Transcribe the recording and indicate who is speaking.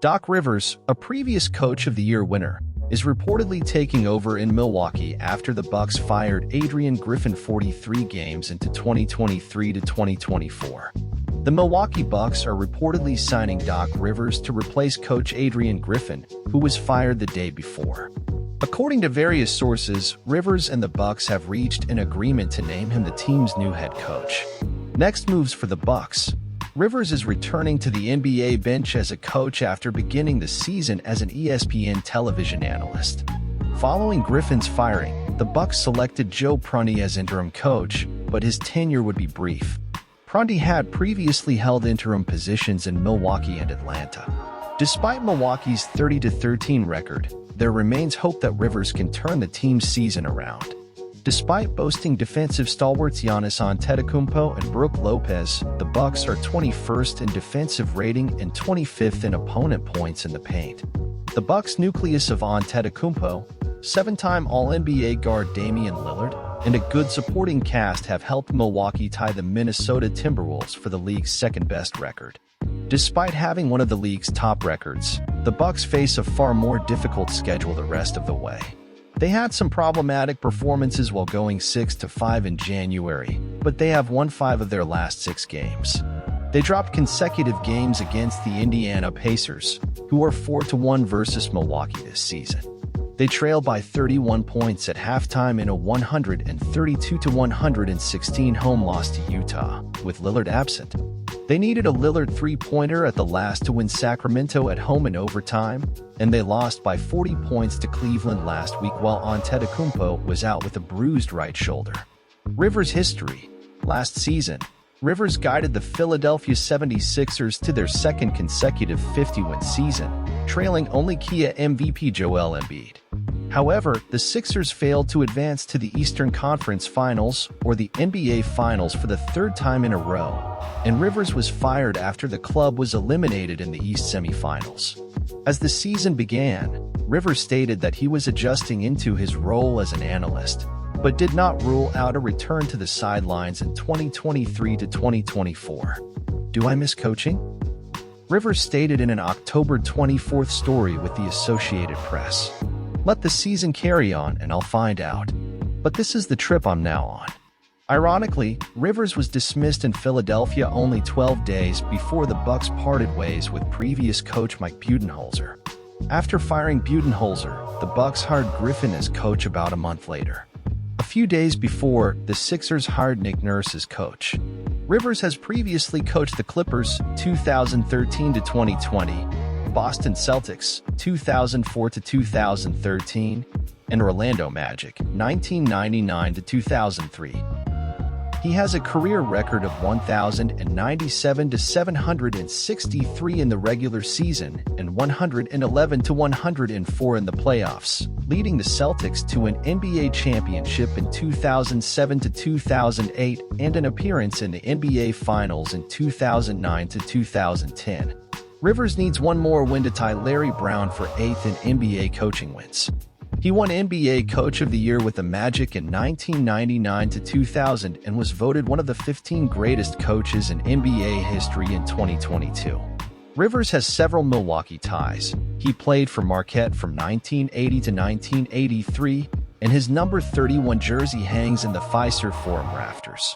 Speaker 1: Doc Rivers, a previous Coach of the Year winner, is reportedly taking over in Milwaukee after the Bucks fired Adrian Griffin 43 games into 2023 to 2024. The Milwaukee Bucks are reportedly signing Doc Rivers to replace Coach Adrian Griffin, who was fired the day before. According to various sources, Rivers and the Bucks have reached an agreement to name him the team's new head coach. Next moves for the Bucks. Rivers is returning to the NBA bench as a coach after beginning the season as an ESPN television analyst. Following Griffin's firing, the Bucks selected Joe Prunty as interim coach, but his tenure would be brief. Prunty had previously held interim positions in Milwaukee and Atlanta. Despite Milwaukee's 30-13 record, there remains hope that Rivers can turn the team's season around. Despite boasting defensive stalwarts Giannis Antetokounmpo and Brook Lopez, the Bucks are 21st in defensive rating and 25th in opponent points in the paint. The Bucks' nucleus of Antetokounmpo, seven-time All-NBA guard Damian Lillard, and a good supporting cast have helped Milwaukee tie the Minnesota Timberwolves for the league's second-best record. Despite having one of the league's top records, the Bucks face a far more difficult schedule the rest of the way. They had some problematic performances while going 6-5 in January, but they have won 5 of their last 6 games. They dropped consecutive games against the Indiana Pacers, who are 4-1 versus Milwaukee this season. They trailed by 31 points at halftime in a 132-116 home loss to Utah, with Lillard absent. They needed a Lillard three-pointer at the last to win Sacramento at home in overtime, and they lost by 40 points to Cleveland last week while Antetokounmpo was out with a bruised right shoulder. Rivers' history. Last season, Rivers guided the Philadelphia 76ers to their second consecutive 50-win season, trailing only Kia MVP Joel Embiid. However, the Sixers failed to advance to the Eastern Conference Finals, or the NBA Finals, for the third time in a row, and Rivers was fired after the club was eliminated in the East semifinals. As the season began, Rivers stated that he was adjusting into his role as an analyst, but did not rule out a return to the sidelines in 2023 to 2024. Do I miss coaching? Rivers stated in an October 24th story with the Associated Press. Let the season carry on and I'll find out. But this is the trip I'm now on. Ironically, Rivers was dismissed in Philadelphia only 12 days before the Bucks parted ways with previous coach Mike Budenholzer. After firing Budenholzer, the Bucks hired Griffin as coach about a month later. A few days before, the Sixers hired Nick Nurse as coach. Rivers has previously coached the Clippers 2013 to 2020, Boston Celtics 2004 to 2013, and Orlando Magic 1999 to 2003. He has a career record of 1,097 to 763 in the regular season and 111 to 104 in the playoffs, leading the Celtics to an NBA championship in 2007 to 2008 and an appearance in the NBA Finals in 2009 to 2010. Rivers needs one more win to tie Larry Brown for 8th in NBA coaching wins. He won NBA Coach of the Year with the Magic in 1999 to 2000 and was voted one of the 15 greatest coaches in NBA history in 2022. Rivers has several Milwaukee ties. He played for Marquette from 1980 to 1983, and his number 31 jersey hangs in the Fiserv Forum rafters.